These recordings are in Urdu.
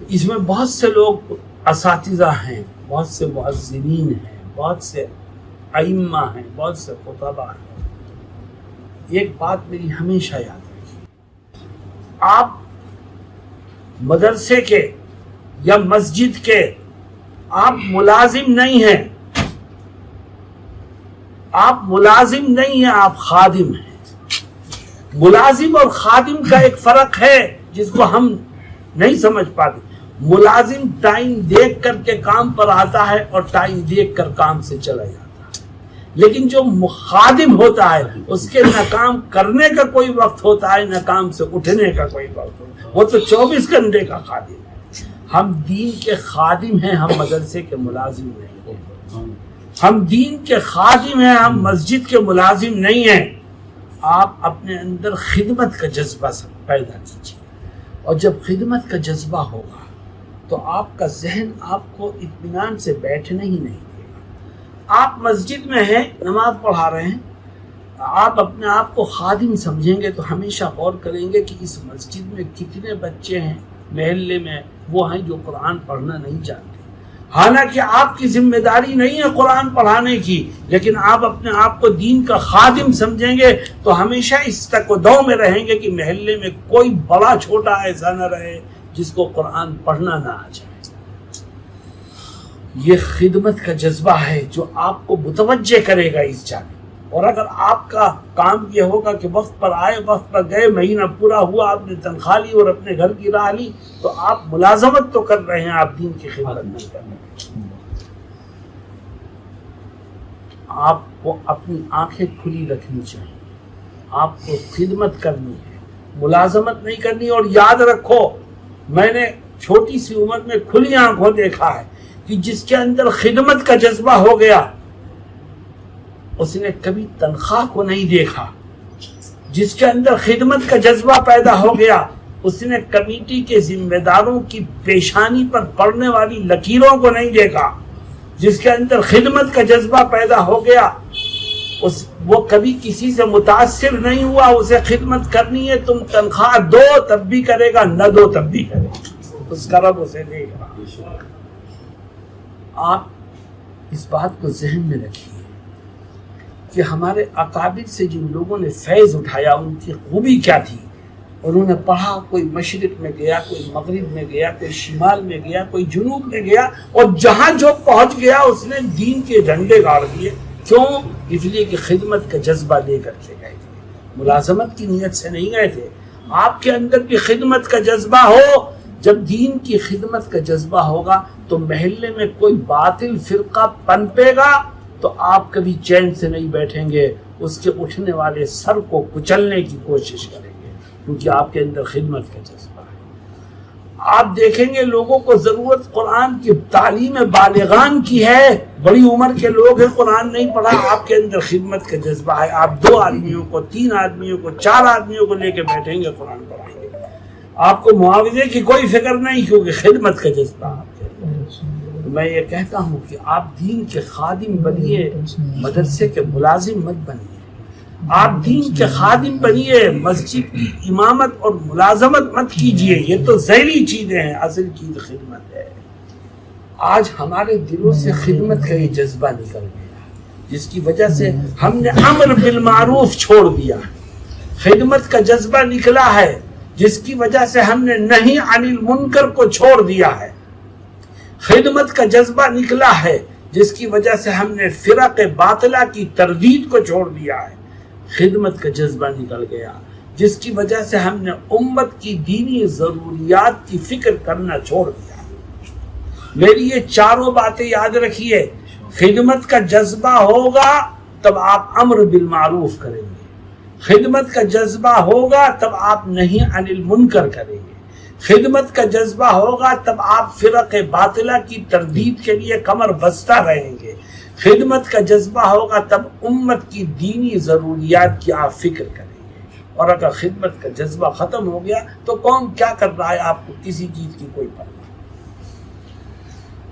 اس میں بہت سے لوگ اساتذہ ہیں، بہت سے مؤذنین ہیں، بہت سے ائمہ ہیں، بہت سے خطباء ہیں۔ ایک بات میری ہمیشہ یاد رکھیے، آپ مدرسے کے یا مسجد کے آپ ملازم نہیں ہیں، آپ ملازم نہیں ہیں، آپ خادم ہیں۔ ملازم اور خادم کا ایک فرق ہے جس کو ہم نہیں سمجھ پاتے۔ ملازم ٹائم دیکھ کر کے کام پر آتا ہے اور ٹائم دیکھ کر کام سے چلا جاتا ہے، لیکن جو خادم ہوتا ہے اس کے نہ کام کرنے کا کوئی وقت ہوتا ہے نہ کام سے اٹھنے کا کوئی وقت ہوتا ہے، وہ تو 24 گھنٹے کا خادم ہے۔ ہم دین کے خادم ہیں، ہم مدرسے کے ملازم نہیں ہیں۔ ہم دین کے خادم ہیں، ہم مسجد کے ملازم نہیں ہیں۔ آپ اپنے اندر خدمت کا جذبہ پیدا کیجیے، اور جب خدمت کا جذبہ ہوگا تو آپ کا ذہن آپ کو اطمینان سے بیٹھنے ہی نہیں دے گا۔ آپ مسجد میں ہیں، نماز پڑھا رہے ہیں، آپ اپنے آپ کو خادم سمجھیں گے تو ہمیشہ غور کریں گے کہ اس مسجد میں کتنے بچے ہیں محلے میں وہ ہیں جو قرآن پڑھنا نہیں جانتے۔ حالانکہ آپ کی ذمہ داری نہیں ہے قرآن پڑھانے کی، لیکن آپ اپنے آپ کو دین کا خادم سمجھیں گے تو ہمیشہ اس تک و دو میں رہیں گے کہ محلے میں کوئی بڑا چھوٹا ایسا نہ رہے جس کو قرآن پڑھنا نہ آ جائے۔ یہ خدمت کا جذبہ ہے جو آپ کو متوجہ کرے گا اس جانب۔ اور اگر آپ کا کام یہ ہوگا کہ وقت پر آئے وقت پر گئے، مہینہ پورا ہوا آپ نے تنخواہ لی اور اپنے گھر کی راہ لی، تو آپ ملازمت تو کر رہے ہیں، آپ دین کی خدمت نہیں کر رہے ہیں۔ آپ کو اپنی آنکھیں کھلی رکھنی چاہیے، آپ کو خدمت کرنی ہے، ملازمت نہیں کرنی۔ اور یاد رکھو، میں نے چھوٹی سی عمر میں کھلی آنکھوں دیکھا ہے کہ جس کے اندر خدمت کا جذبہ ہو گیا اس نے کبھی تنخواہ کو نہیں دیکھا، جس کے اندر خدمت کا جذبہ پیدا ہو گیا اس نے کمیٹی کے ذمہ داروں کی پیشانی پر پڑنے والی لکیروں کو نہیں دیکھا، جس کے اندر خدمت کا جذبہ پیدا ہو گیا وہ کبھی کسی سے متاثر نہیں ہوا۔ اسے خدمت کرنی ہے، تم تنخواہ دو تب بھی کرے گا، نہ دو تب بھی کرے گا، اس کا رب اسے دے گا۔ آپ اس بات کو ذہن میں رکھیے کہ ہمارے اکابر سے جن لوگوں نے فیض اٹھایا ان کی خوبی کیا تھی۔ انہوں نے پڑھا، کوئی مشرق میں گیا، کوئی مغرب میں گیا، کوئی شمال میں گیا، کوئی جنوب میں گیا، اور جہاں جو پہنچ گیا اس نے دین کے جھنڈے گاڑ دیے۔ کیوں؟ اس لیے کہ خدمت کا جذبہ لے کر کے گئے تھے، ملازمت کی نیت سے نہیں گئے تھے۔ آپ کے اندر بھی خدمت کا جذبہ ہو۔ جب دین کی خدمت کا جذبہ ہوگا تو محلے میں کوئی باطل فرقہ پنپے گا تو آپ کبھی چین سے نہیں بیٹھیں گے، اس کے اٹھنے والے سر کو کچلنے کی کوشش کریں گے، کیونکہ آپ کے اندر خدمت کا جذبہ ہے۔ آپ دیکھیں گے لوگوں کو ضرورت قرآن کی تعلیم بالغان کی ہے، بڑی عمر کے لوگ ہیں، قرآن نہیں پڑھا، آپ کے اندر خدمت کا جذبہ ہے۔ آپ 2 آدمیوں کو، 3 آدمیوں کو، 4 آدمیوں کو لے کے بیٹھیں گے، قرآن پڑھائیں گے، آپ کو معاوضے کی کوئی فکر نہیں، کیونکہ خدمت کا جذبہ آپ کے اندر۔ میں یہ کہتا ہوں کہ آپ دین کے خادم بنیے، مدرسے کے ملازم مت بنیے۔ آپ دین کے خادم بنیے، مسجد کی امامت اور ملازمت مت کیجیے، یہ تو ذیلی چیزیں ہیں، اصل چیز خدمت ہے۔ آج ہمارے دلوں سے خدمت کا یہ جذبہ نکل گیا، جس کی وجہ سے ہم نے امر بالمعروف چھوڑ دیا، خدمت کا جذبہ نکلا ہے جس کی وجہ سے ہم نے نہی عن المنکر کو چھوڑ دیا ہے، خدمت کا جذبہ نکلا ہے جس کی وجہ سے ہم نے فرق باطلہ کی تردید کو چھوڑ دیا ہے، خدمت کا جذبہ نکل گیا جس کی وجہ سے ہم نے امت کی دینی ضروریات کی فکر کرنا چھوڑ دیا۔ میری یہ چاروں باتیں یاد رکھیے، خدمت کا جذبہ ہوگا تب آپ امر بالمعروف کریں گے، خدمت کا جذبہ ہوگا تب آپ نہی عن المنکر کریں گے، خدمت کا جذبہ ہوگا تب آپ فرق باطلہ کی تردید کے لیے کمر بستہ رہیں گے، خدمت کا جذبہ ہوگا تب امت کی دینی ضروریات کی آپ فکر کریں گے۔ اور اگر خدمت کا جذبہ ختم ہو گیا تو کون کیا کر رہا ہے آپ کو کسی چیز کی کوئی پرواہ نہیں۔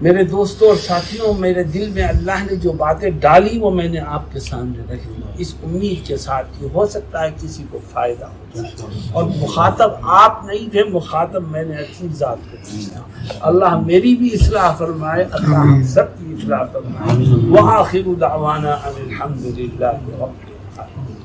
میرے دوستوں اور ساتھیوں، میرے دل میں اللہ نے جو باتیں ڈالی وہ میں نے آپ کے سامنے رکھ دی، اس امید کے ساتھ کہ ہو سکتا ہے کسی کو فائدہ ہو جائے، اور مخاطب آپ نہیں تھے، مخاطب میں نے اپنی ذات کو کیا۔ اللہ میری بھی اصلاح فرمائے، اللہ ہم سب کی اصلاح فرمائے۔ وآخر دعوانا ان الحمد للہ رب العالمین۔